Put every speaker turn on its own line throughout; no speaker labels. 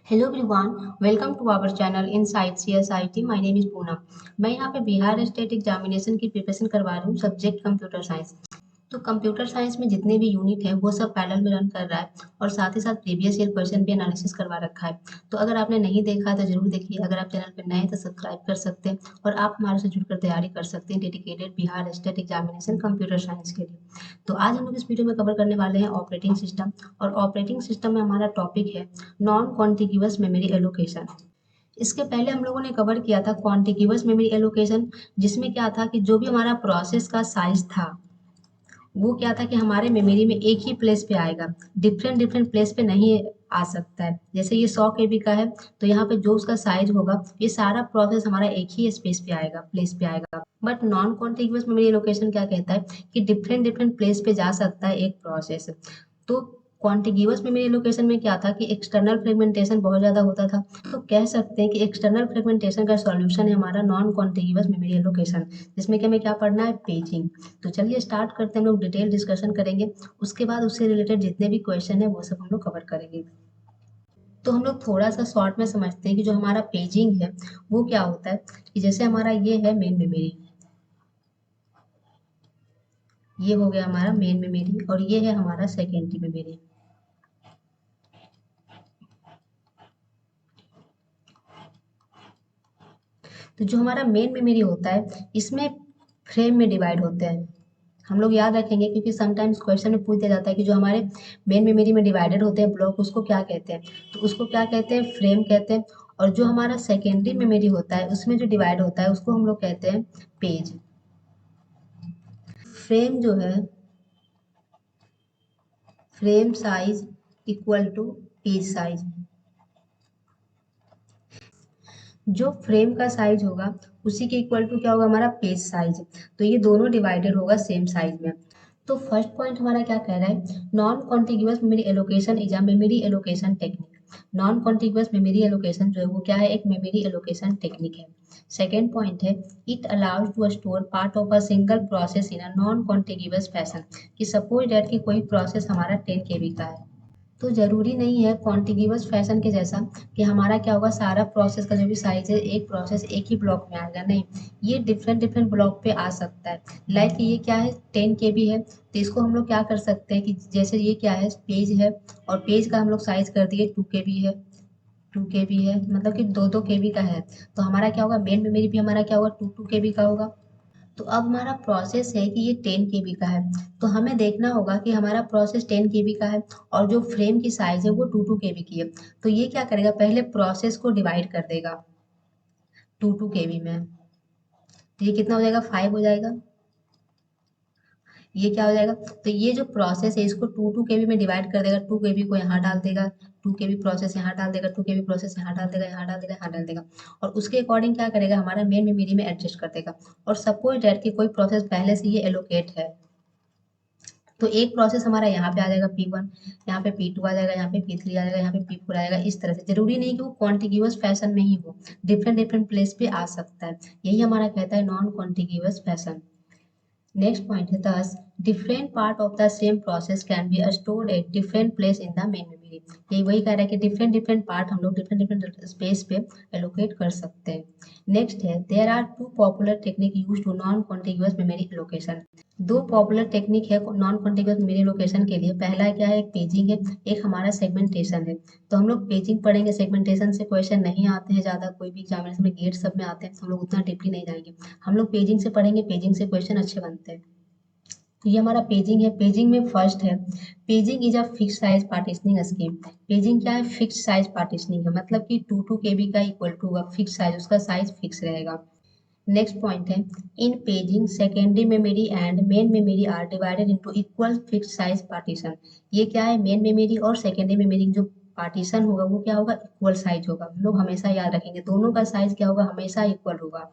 Hello everyone, welcome to our channel inside CSIT। My name is Poonam. मैं यहाँ पे Bihar state examination की preparation करवा रही हूँ, सब्जेक्ट कंप्यूटर साइंस। तो कंप्यूटर साइंस में जितने भी यूनिट है वो सब पैरेलल में रन कर रहा है और साथ ही साथ प्रीवियस ईयर क्वेश्चन भी एनालिसिस करवा रखा है। तो अगर आपने नहीं देखा है तो जरूर देखिए। अगर आप चैनल पर नए हैं तो सब्सक्राइब कर सकते हैं और आप हमारे से जुड़कर तैयारी कर सकते हैं dedicated Bihar state examination computer science के लिए। तो आज हम लोग इस वीडियो में कवर करने वाले हैं ऑपरेटिंग सिस्टम। और ऑपरेटिंग सिस्टम में हमारा टॉपिक है नॉन कॉन्टिग्यूअस मेमोरी एलोकेशन। इसके पहले हम लोगों ने कवर किया था कॉन्टिग्यूअस मेमोरी एलोकेशन, जिसमें क्या था कि जो भी हमारा प्रोसेस का साइज था वो क्या था कि हमारे मेमोरी में एक ही प्लेस पे आएगा, डिफरेंट डिफरेंट प्लेस पे नहीं आ सकता है। जैसे ये 100 KB का है तो यहाँ पे जो उसका साइज होगा ये सारा प्रोसेस हमारा एक ही स्पेस पे आएगा, प्लेस पे आएगा। But non contiguous memory allocation क्या कहता है कि डिफरेंट डिफरेंट प्लेस पे जा सकता है एक प्रोसेस। तो कॉन्टिग्यूअस मेमोरी एलोकेशन में क्या था कि एक्सटर्नल फ्रेगमेंटेशन बहुत ज़्यादा होता था। तो कह सकते हैं कि एक्सटर्नल फ्रेगमेंटेशन का सॉल्यूशन है हमारा नॉन कॉन्टिग्यूअस मेमोरी एलोकेशन, जिसमें कि हमें क्या पढ़ना है, पेजिंग। तो चलिए स्टार्ट करते हैं, हम लोग डिटेल डिस्कशन करेंगे। उसके बाद उससे रिलेटेड जितने भी क्वेश्चन है वो सब हम लोग कवर करेंगे। तो हम लोग थोड़ा सा शॉर्ट में समझते हैं कि जो हमारा पेजिंग है वो क्या होता है। कि जैसे हमारा ये है मेन मेमोरी, ये हो गया हमारा मेन मेमोरी और ये है हमारा सेकेंडरी मेमोरी। तो जो हमारा मेन मेमोरी होता है इसमें फ्रेम में डिवाइड होते हैं। हम लोग याद रखेंगे क्योंकि समटाइम्स क्वेश्चन में पूछ दिया जाता है कि जो हमारे मेन मेमोरी में डिवाइडेड होते हैं ब्लॉक, उसको क्या कहते हैं। तो उसको क्या कहते हैं, फ्रेम कहते हैं। और जो हमारा सेकेंडरी मेमोरी होता है उसमें जो डिवाइड होता है उसको हम लोग कहते हैं पेज। फ्रेम जो है, frame size equal to page size. जो फ्रेम का साइज होगा उसी के इक्वल टू क्या होगा, हमारा पेज साइज। तो ये दोनों डिवाइडेड होगा सेम साइज में। तो फर्स्ट पॉइंट हमारा क्या कह रहा है, non contiguous memory allocation is a memory allocation technique. Non contiguous memory allocation जो है वो क्या है, एक मेमोरी एलोकेशन टेक्निक है। सेकेंड पॉइंट है, it allows to store part of a single process in a non contiguous fashion. कि suppose that कि कोई प्रोसेस हमारा 10 KB का है, तो ज़रूरी नहीं है कॉन्टिग्यूअस फैशन के जैसा कि हमारा क्या होगा, सारा प्रोसेस का जो भी साइज है एक प्रोसेस एक ही ब्लॉक में आएगा। नहीं, ये डिफरेंट डिफरेंट ब्लॉक पे आ सकता है। लाइक ये क्या है, 10 KB है तो इसको हम लोग क्या कर सकते हैं कि जैसे ये क्या है, पेज है और पेज का हम लोग साइज कर दिए 2 KB है। 2 KB है मतलब कि 2 2 KB का है। तो हमारा क्या होगा, मेन मेमोरी भी हमारा क्या होगा, 2 2 KB का होगा। तो अब हमारा प्रोसेस है कि ये 10 KB का है, तो हमें देखना होगा कि हमारा प्रोसेस 10 KB का है और जो फ्रेम की साइज है वो 2 2 KB की है। तो ये क्या करेगा, पहले प्रोसेस को डिवाइड कर देगा 2 2 KB में। तो ये कितना हो जाएगा, 5 हो जाएगा। ये क्या हो जाएगा, तो ये जो प्रोसेस है इसको 2 2 KB में डिवाइड कर देगा। 2 KB को यहाँ डाल देगा, 2 KB प्रोसेस यहाँ डाल देगा, 2 KB प्रोसेस यहाँ डाल देगा, यहाँ डाल देगा, यहाँ डाल देगा। और उसके अकॉर्डिंग क्या करेगा, हमारा मेन मेमोरी में एडजस्ट कर देगा। और सपोज डेट कि कोई प्रोसेस पहले से ये एलोकेट है, तो एक प्रोसेस हमारा यहाँ पे आ जाएगा P1, यहाँ पे P2 आ जाएगा, यहाँ पे P3 आ जाएगा, यहाँ पे P4 आ जाएगा। इस तरह से जरूरी नहीं कि वो कॉन्टिग्यूअस फैशन में ही हो, डिफरेंट डिफरेंट प्लेस पे आ सकता है। यही हमारा कहता है non contiguous fashion. Next point है, thus different part of the same process can be stored at different place in the main memory। यही वही कह रहा है कि डिफरेंट डिफरेंट पार्ट हम लोग डिफरेंट डिफरेंट स्पेस पे एलोकेट कर सकते हैं। नेक्स्ट है, there are two popular technique use to non contiguous memory allocation. दो पॉपुलर टेक्निक है नॉन कॉन्टिग्यूअस मेमोरी एलोकेशन के लिए। पहला क्या है, एक पेजिंग है, एक हमारा सेगमेंटेशन है। तो हम लोग पेजिंग पढ़ेंगे, सेगमेंटेशन से क्वेश्चन नहीं आते हैं ज़्यादा, कोई भी एग्जामिनेशन में गेट सब में आते हैं तो हम लोग उतना डीपली नहीं जाएंगे। हम लोग पेजिंग से पढ़ेंगे, पेजिंग से क्वेश्चन अच्छे बनते हैं। तो ये हमारा पेजिंग है। पेजिंग में फर्स्ट है, paging is a fix size partitioning scheme. Paging क्या है, फिक्स साइज पार्टीशनिंग है, मतलब कि 2 2 KB का इक्वल टू होगा फिक्स साइज, उसका साइज फिक्स रहेगा। नेक्स्ट पॉइंट है, in paging secondary memory and main memory are divided into equal fix size partition. ये क्या है, मेन मेमोरी और सेकेंडरी मेमोरी जो पार्टीशन होगा वो क्या होगा, इक्वल साइज होगा। हम लोग हमेशा याद रखेंगे दोनों का साइज क्या होगा, हमेशा इक्वल होगा।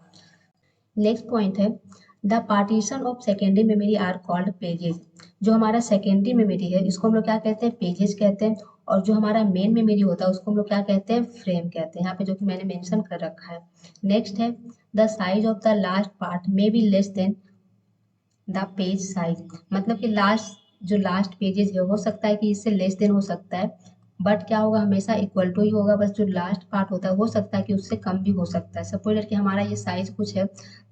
नेक्स्ट पॉइंट है, the partition of secondary memory are called pages. जो हमारा सेकेंडरी मेमोरी है इसको हम लोग क्या कहते हैं, पेजेस कहते हैं। और जो हमारा मेन मेमोरी होता है उसको हम लोग क्या कहते हैं, फ्रेम कहते हैं, यहाँ पे जो कि मैंने मेंशन कर रखा है। नेक्स्ट है, the size of the last part may be less than the page size. मतलब कि लास्ट जो लास्ट पेजेस है हो सकता है कि इससे लेस देन हो सकता है,
बट क्या होगा, हमेशा इक्वल टू ही होगा, बस जो लास्ट पार्ट होता है हो सकता है कि उससे कम भी हो सकता है। सपोज कि हमारा ये साइज कुछ है,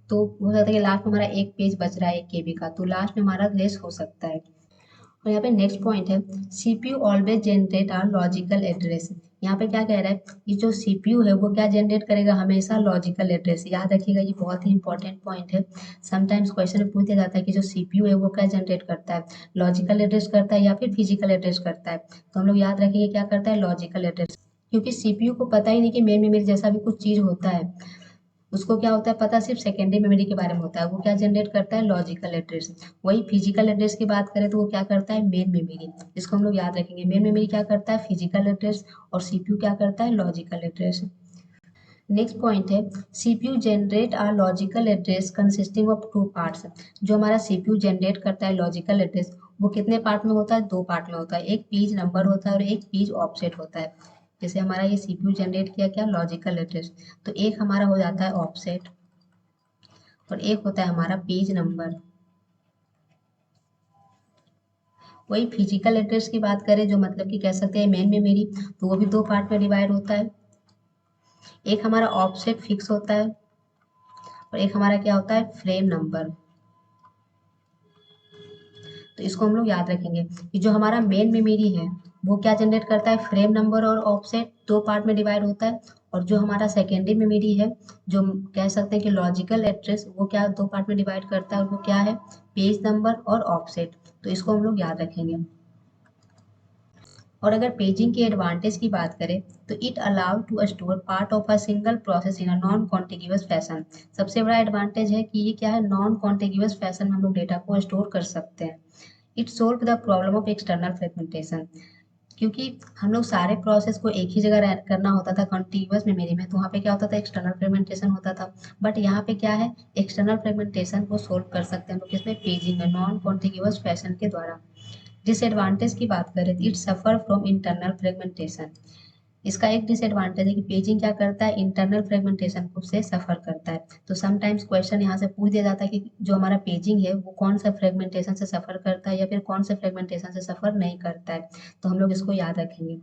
तो हो सकता है कि लास्ट में हमारा एक पेज बच रहा है 1 KB का, तो लास्ट में हमारा लेस हो सकता है। और यहाँ पे नेक्स्ट पॉइंट है, CPU always generate are logical address. यहाँ पे क्या कह रहा है, ये जो सीपीयू है वो क्या जनरेट करेगा, हमेशा लॉजिकल एड्रेस। याद रखिएगा, ये बहुत ही इंपॉर्टेंट पॉइंट है। समटाइम्स क्वेश्चन में पूछ दिया जाता है कि जो सीपीयू है वो क्या जनरेट करता है, लॉजिकल एड्रेस करता है या फिर फिजिकल एड्रेस करता है। तो हम लोग याद रखेंगे क्या करता है, लॉजिकल एड्रेस। क्योंकि सीपीयू को पता ही नहीं कि मेन मेमोरी जैसा भी कुछ चीज होता है, उसको क्या होता है पता, सिर्फ सेकेंडरी मेमोरी के बारे में होता है। वो क्या जनरेट करता है, लॉजिकल एड्रेस। वही फिजिकल एड्रेस की बात करें तो वो क्या करता है, मेन मेमोरी। इसको हम लोग याद रखेंगे, मेन मेमोरी क्या करता है, फिजिकल एड्रेस, और सीपीयू क्या करता है, लॉजिकल एड्रेस। नेक्स्ट पॉइंट है, CPU generate a logical address consisting of 2 parts. जो हमारा सीपीयू जनरेट करता है लॉजिकल एड्रेस, वो कितने पार्ट में होता है, 2 पार्ट में होता है। एक पेज नंबर होता है और एक पेज ऑफसेट होता है। जैसे हमारा ये सीपीयू जनरेट किया क्या, लॉजिकल एड्रेस, तो एक हमारा हो जाता है ऑफसेट और एक होता है हमारा पेज नंबर। वही फिजिकल एड्रेस की बात करें, जो मतलब कि कह सकते हैं मेन मेमोरी, तो वो भी 2 पार्ट में डिवाइड होता है। एक हमारा ऑफसेट फिक्स होता है और एक हमारा क्या होता है, फ्रेम नंबर। तो इसको हम लोग याद रखेंगे कि जो हमारा मेन मेमोरी है वो क्या जनरेट करता है, फ्रेम नंबर और ऑफसेट, 2 पार्ट में डिवाइड होता है। और जो हमारा सेकेंडरी मेमोरी है, जो कह सकते हैं कि लॉजिकल एड्रेस, वो क्या 2 पार्ट में डिवाइड करता है और वो क्या है, पेज नंबर और ऑफसेट। तो इसको हम लोग याद रखेंगे। और अगर पेजिंग के एडवांटेज की बात करें, तो it allow to store part of a single process in a non contiguous fashion. सबसे बड़ा एडवांटेज है कि ये क्या है, नॉन कॉन्टिग्यूअस फैशन में हम लोग डेटा को स्टोर कर सकते हैं। It solve the problem of external fragmentation. क्योंकि हम लोग सारे प्रोसेस को एक ही जगह करना होता था कॉन्टिग्यूअस मेमोरी में, तो वहाँ पे क्या होता था, एक्सटर्नल फ्रेगमेंटेशन होता था। बट यहाँ पे क्या है, एक्सटर्नल फ्रेगमेंटेशन को सोल्व कर सकते हैं हम लोग किसमें, पेजिंग में, नॉन कॉन्टिग्यूअस फैशन के द्वारा। डिसएडवांटेज की बात करें तो it suffer from internal fragmentation. इसका एक डिसएडवांटेज है कि पेजिंग क्या करता है, इंटरनल फ्रेगमेंटेशन को से सफर करता है। तो समटाइम्स क्वेश्चन यहाँ से पूछ दिया जाता है कि जो हमारा पेजिंग है वो कौन सा फ्रेगमेंटेशन से सफर करता है या फिर कौन से फ्रेगमेंटेशन से सफर नहीं करता है। तो हम लोग इसको याद रखेंगे।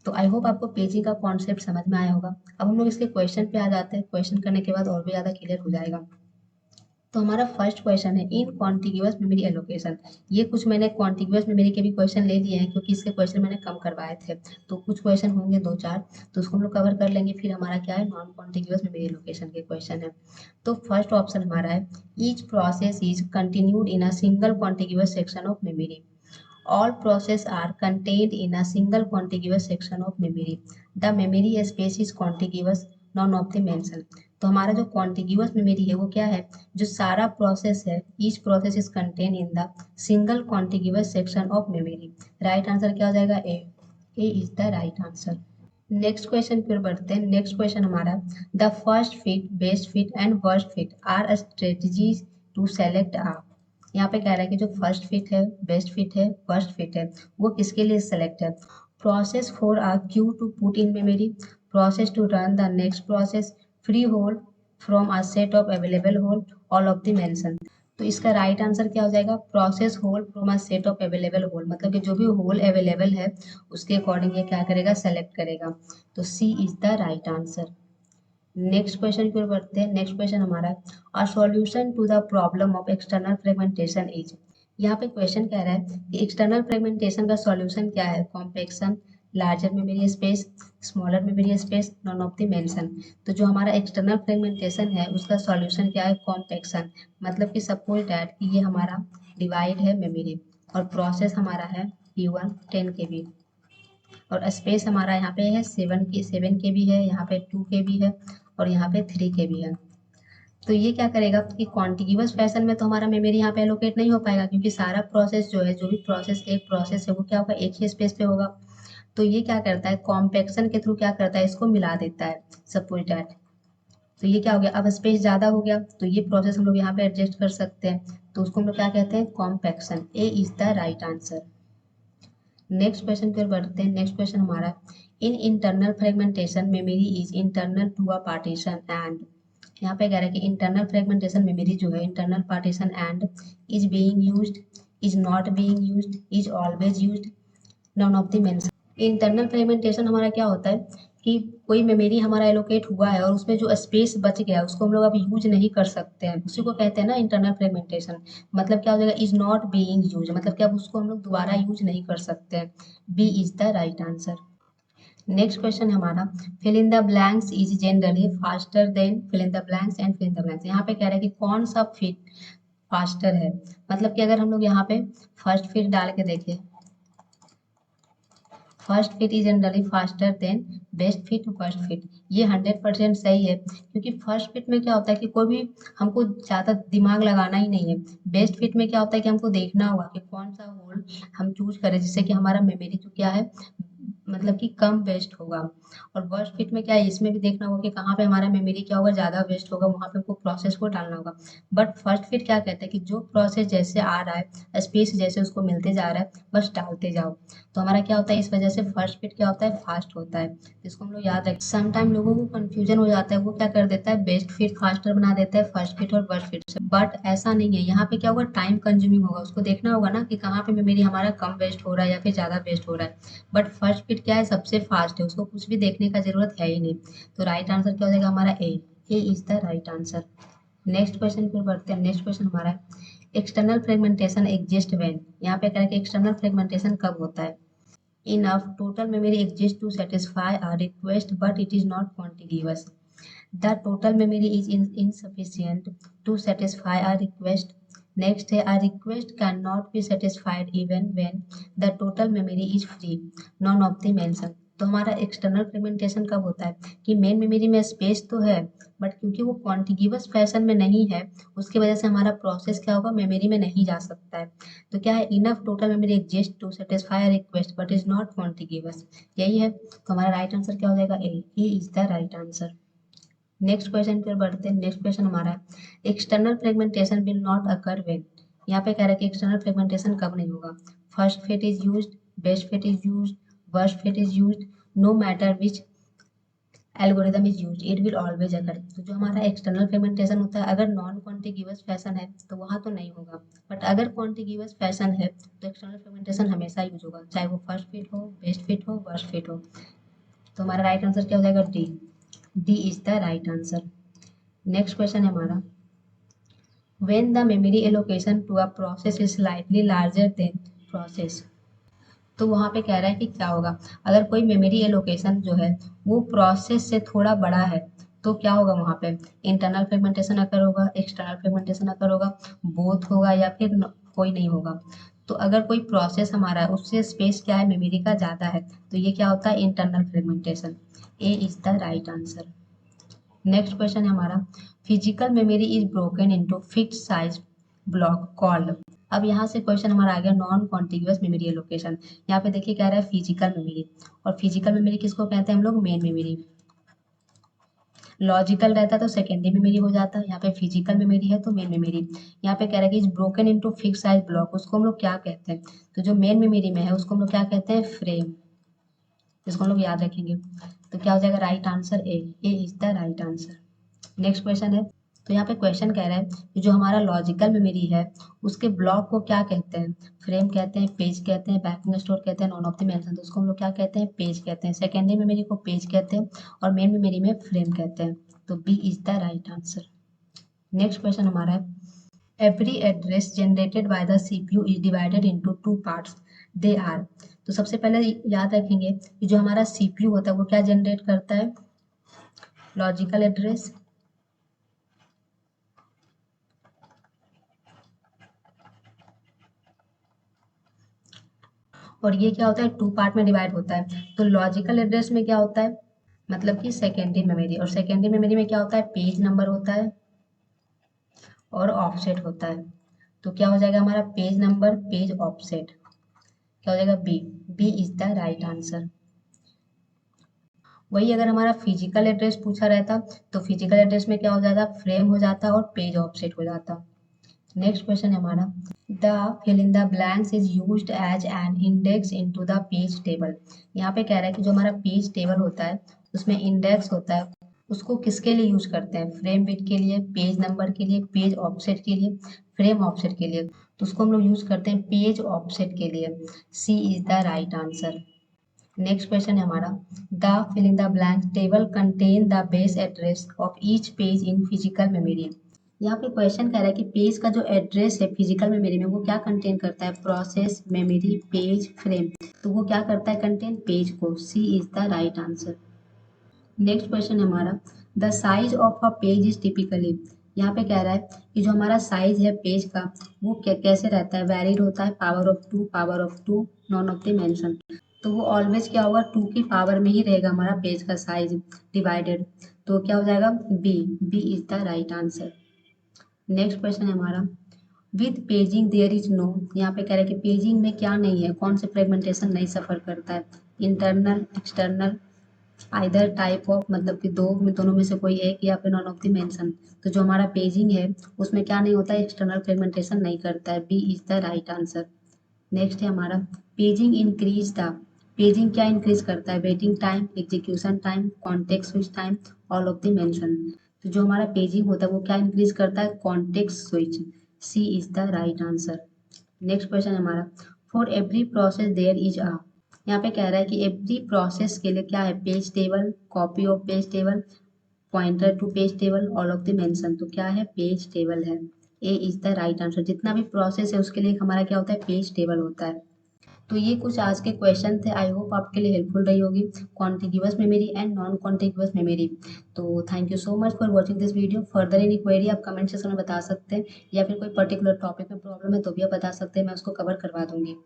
तो आई होप आपको पेजिंग का कॉन्सेप्ट समझ में आया होगा। अब हम लोग इसके क्वेश्चन पे आ जाते हैं, क्वेश्चन करने के बाद और भी ज़्यादा क्लियर हो जाएगा। तो हमारा फर्स्ट क्वेश्चन है, इन कॉन्टिग्यूअस मेमोरी एलोकेशन। ये कुछ मैंने कॉन्टिग्यूअस मेमोरी के भी क्वेश्चन ले लिए हैं, क्योंकि इसके क्वेश्चन मैंने कम करवाए थे। तो कुछ क्वेश्चन होंगे 2-4, तो उसको हम लोग कवर कर लेंगे। फिर हमारा क्या है, नॉन कॉन्टिग्यूअस मेमोरी एलोकेशन के क्वेश्चन है। तो फर्स्ट ऑप्शन हमारा है, each process is continued in a single contiguous section of memory. All processes are contained in a single contiguous section of memory. The memory space is contiguous, none of the mention. तो हमारा जो contiguous memory है वो क्या है, जो सारा process है, each process is contain in the single contiguous section of memory. Right answer क्या हो जाएगा, A is the right answer. Next question फिर बढ़ते हैं। नेक्स्ट क्वेश्चन हमारा, the first fit, best fit and worst fit are strategies to select a. यहाँ पे कह रहा है कि जो फर्स्ट फिट है, बेस्ट फिट है, वर्स्ट फिट है, वो किसके लिए सेलेक्ट है। Process for uh Q to put in memory, process to run the next process, free hole from a set of available hole, all of the mention. तो इसका right answer क्या हो जाएगा, process hole from a set of available hole. मतलब कि जो भी whole available है उसके अकॉर्डिंग ये क्या करेगा, सेलेक्ट करेगा। तो C is the right answer. Next question की ओर बढ़ते हैं। नेक्स्ट क्वेश्चन हमारा, a solution to the problem of external fragmentation is. यहाँ पे क्वेश्चन कह रहा है कि एक्सटर्नल फ्रेगमेंटेशन का सॉल्यूशन क्या है, compaction, larger memory space, smaller memory space, non of the mention. तो जो हमारा एक्सटर्नल फ्रेगमेंटेशन है उसका सॉल्यूशन क्या है, कॉम्पैक्शन। मतलब कि सपोज डैट कि ये हमारा डिवाइड है मेमोरी और प्रोसेस हमारा है P1 10 KB और स्पेस हमारा यहाँ पे है 7 KB है, यहाँ पे 2 KB है और यहाँ पे 3 KB है। तो ये क्या करेगा कि कॉन्टिग्यूअस फैशन में तो हमारा मेमोरी यहाँ पे एलोकेट नहीं हो पाएगा, क्योंकि सारा प्रोसेस जो है, जो भी प्रोसेस एक प्रोसेस है वो क्या होगा, एक ही स्पेस पे होगा। तो ये क्या करता है, कॉम्पैक्शन के थ्रू क्या करता है, इसको मिला देता है, सपोज डैट। तो ये क्या हो गया, अब स्पेस ज़्यादा हो गया, तो ये प्रोसेस हम लोग यहाँ पे एडजस्ट कर सकते हैं। तो उसको हम लोग क्या कहते हैं, compaction. A is the right answer. Next question की ओर बढ़ते हैं। नेक्स्ट क्वेश्चन हमारा, in internal fragmentation memory is internal to a partition and. यहाँ पे कह रहा है कि इंटरनल फ्रेगमेंटेशन मेमोरी जो है, internal partition and, is being used, is not being used, is always used, non of the mention.
Internal fragmentation हमारा क्या होता है कि कोई मेमोरी हमारा एलोकेट हुआ है और उसमें जो स्पेस बच गया उसको हम लोग अब यूज नहीं कर सकते हैं, उसी को कहते हैं ना इंटरनल फ्रेगमेंटेशन। मतलब क्या हो जाएगा, इज नॉट बीइंग यूज, मतलब कि अब उसको हम लोग दोबारा यूज नहीं कर सकते हैं। B is the right answer. Next question हमारा, fill in the blanks is generally faster than fill in the blanks and fill in the blanks. यहाँ पे कह रहा है कि कौन सा फिट फास्टर है। मतलब कि अगर हम लोग यहाँ पे फर्स्ट फिट डाल के देखें, first fit is generally faster then best fit first fit, ये 100% सही है, क्योंकि फर्स्ट फिट में क्या होता है कि कोई भी हमको ज़्यादा दिमाग लगाना ही नहीं है। बेस्ट फिट में क्या होता है कि हमको देखना होगा कि कौन सा होल हम चूज करें जिससे कि हमारा मेमोरी जो क्या है मतलब कि कम वेस्ट होगा। और वर्स्ट फिट में क्या है, इसमें भी देखना होगा कि कहाँ पे हमारा मेमोरी क्या होगा ज़्यादा वेस्ट होगा, वहाँ पे हमको प्रोसेस को डालना होगा। बट फर्स्ट फिट क्या कहते हैं कि जो प्रोसेस जैसे आ रहा है, स्पेस जैसे उसको मिलते जा रहा है, बस डालते जाओ। तो हमारा क्या होता है, इस वजह से फर्स्ट फिट क्या होता है, फास्ट होता है। इसको हम लोग याद रखें। सम टाइम लोगों को कंफ्यूजन हो जाता है, वो क्या कर देता है, बेस्ट फिट फास्टर बना देता है फर्स्ट फिट और वर्स्ट फिट से। बट ऐसा नहीं है, यहाँ पे क्या होगा, टाइम कंज्यूमिंग होगा, उसको देखना होगा ना कि कहाँ पे मेमोरी हमारा कम वेस्ट हो रहा है या फिर ज़्यादा वेस्ट हो रहा है। बट फर्स्ट फिट क्या है, सबसे फास्ट है, उसको कुछ भी देखने का जरूरत है ही नहीं। तो राइट आंसर क्या हो जाएगा हमारा, A is the right answer. Next question पर बढ़ते हैं। नेक्स्ट क्वेश्चन हमारा है, एक्सटर्नल फ्रेगमेंटेशन एग्जिस्ट व्हेन। यहाँ पे कह रहा है कि एक्सटर्नल फ्रेगमेंटेशन कब होता है। Enough total memory exists to satisfy a request, but it is not contiguous. The total memory is insufficient to satisfy a request. Next है, a request cannot be satisfied even when the total memory is free. None of the mention. तो हमारा external fragmentation कब होता है कि main memory में space तो है, बट क्योंकि वो कॉन्टिग्यूअस फैशन में नहीं है, उसकी वजह से हमारा प्रोसेस क्या होगा, मेमोरी में नहीं जा सकता है। तो क्या है, enough total memory exist to satisfy request but is not contiguous, यही है। तो हमारा राइट आंसर क्या हो जाएगा, A is the right answer. Next question पर बढ़ते हैं। नेक्स्ट क्वेश्चन हमारा है, external fragmentation will not occur when. यहाँ पे कह रहा है कि एक्सटर्नल फ्रेगमेंटेशन कब नहीं होगा। First fit is used, best fit is used, worst fit is used, no matter which algorithm is used, it will always occur. तो जो हमारा एक्सटर्नल फ्रेगमेंटेशन होता है, अगर नॉन कॉन्टिग्यूअस फैशन है तो वहाँ तो नहीं होगा, बट अगर कॉन्टिग्यूअस फैशन है तो एक्सटर्नल फ्रेगमेंटेशन हमेशा यूज होगा, चाहे वो फर्स्ट फिट हो, बेस्ट फिट हो, वर्स्ट फिट हो। तो हमारा राइट आंसर क्या हो जाएगा, D. D is the right answer. Next question है हमारा, when the memory allocation to a process is slightly larger than process। तो वहाँ पे कह रहा है कि क्या होगा, अगर कोई मेमोरी एलोकेशन जो है वो प्रोसेस से थोड़ा बड़ा है तो क्या होगा, वहाँ पे इंटरनल फ्रेगमेंटेशन अकर होगा, एक्सटर्नल फ्रेगमेंटेशन अकर होगा, बोथ होगा या फिर कोई नहीं होगा। तो अगर कोई प्रोसेस हमारा है उससे स्पेस क्या है, मेमोरी का ज़्यादा है, तो ये क्या होता है, internal fragmentation. A is the right answer. Next question है हमारा, physical memory is broken into fixed size block called. अब यहाँ से क्वेश्चन हमारा आ गया नॉन कॉन्टिग्यूअस मेमोरी एलोकेशन। यहाँ पे देखिए कह रहा है फिजिकल मेमोरी, और फिजिकल मेमोरी किसको कहते हैं हम लोग, मेन मेमोरी। लॉजिकल रहता तो सेकेंडरी मेमोरी हो जाता है, यहाँ पे फिजिकल मेमोरी है तो मेन मेमोरी। यहाँ पे कह रहा है कि is broken into fixed size block, उसको हम लोग क्या कहते हैं, तो जो मेन मेमोरी में है उसको हम लोग क्या कहते हैं, फ्रेम। इसको हम लोग याद रखेंगे। तो क्या हो जाएगा right answer, A is the right answer. Next question है, तो यहाँ पे क्वेश्चन कह रहा है कि जो हमारा लॉजिकल मेमोरी है उसके ब्लॉक को क्या कहते हैं, फ्रेम कहते हैं, पेज कहते हैं, बैकिंग स्टोर कहते हैं, नॉन ऑफ द मेंशन। तो उसको हम लोग क्या कहते हैं, पेज कहते हैं। सेकेंडरी मेमोरी को पेज कहते हैं और मेन मेमोरी में फ्रेम कहते हैं। तो B is the right answer. Next question हमारा है, every address generated by the CPU is divided into two parts, they are। तो सबसे पहले याद रखेंगे कि जो हमारा CPU होता है वो क्या जनरेट करता है, लॉजिकल एड्रेस, और ये क्या होता है, टू पार्ट में डिवाइड होता है। तो लॉजिकल एड्रेस में क्या होता है, मतलब कि सेकेंडरी मेमोरी, और सेकेंडरी मेमोरी में क्या होता है, पेज नंबर होता है और ऑफसेट होता है। तो क्या हो जाएगा हमारा, पेज नंबर, पेज ऑफसेट, क्या हो जाएगा, B. B is the right answer. वही अगर हमारा फिजिकल एड्रेस पूछा रहता तो फिजिकल एड्रेस में क्या हो जाता, फ्रेम हो जाता और पेज ऑफसेट हो जाता। नेक्स्ट क्वेश्चन है हमारा, the fill in the blanks is used as an index into the page table. यहाँ पे कह रहा है कि जो हमारा पेज टेबल होता है उसमें इंडेक्स होता है, उसको किसके लिए यूज करते हैं, फ्रेम बिट के लिए, पेज नंबर के लिए, पेज ऑफसेट के लिए, फ्रेम ऑफसेट के लिए। तो उसको हम लोग यूज करते हैं पेज ऑफसेट के लिए। C is the right answer. Next question है हमारा, the fill in the blank table contain the base address of each page in physical memory. यहाँ पे क्वेश्चन कह रहा है कि पेज का जो एड्रेस है फिजिकल मेमोरी में वो क्या कंटेन करता है, प्रोसेस, मेमोरी, पेज, फ्रेम। तो वो क्या करता है कंटेन, पेज को। C is the right answer. Next question है हमारा, the size of a page is typically. यहाँ पे कह रहा है कि जो हमारा साइज है पेज का वो कैसे रहता है, वैरिड होता है, power of two, power of two, none of the mention. तो वो ऑलवेज क्या होगा, टू की पावर में ही रहेगा हमारा पेज का साइज डिवाइडेड। तो क्या हो जाएगा, B. B is the right answer. Next question है हमारा, with paging there is no. यहाँ पे कह रहा है कि पेजिंग में क्या नहीं है, कौन से फ्रेगमेंटेशन नहीं सफर करता है, internal, external, either type of, मतलब कि दो में, दोनों में से कोई एक, या फिर नॉन ऑफ द मेंशन। तो जो हमारा पेजिंग है उसमें क्या नहीं होता है, एक्सटर्नल फ्रेगमेंटेशन नहीं करता है। B is the right answer. Next है हमारा, पेजिंग इंक्रीज द। पेजिंग क्या इंक्रीज करता है, waiting time, execution time, context switch time, all of the mention. तो जो हमारा पेजिंग होता है वो क्या इंक्रीज करता है, context switch. C is the right answer. Next question है हमारा, for every process there is a. यहाँ पे कह रहा है कि एवरी प्रोसेस के लिए क्या है, page table, copy of page table, pointer to page table, all of the mention. तो क्या है, पेज टेबल है। A is the right answer. जितना भी प्रोसेस है उसके लिए हमारा क्या होता है, पेज टेबल होता है। तो ये कुछ आज के क्वेश्चन थे, आई होप आपके लिए हेल्पफुल रही होगी, contiguous memory and non contiguous memory. तो thank you so much for watching this video. Further any query आप कमेंट सेक्शन में बता सकते हैं, या फिर कोई पर्टिकुलर टॉपिक में प्रॉब्लम है तो भी आप बता सकते हैं, मैं उसको कवर करवा दूंगी।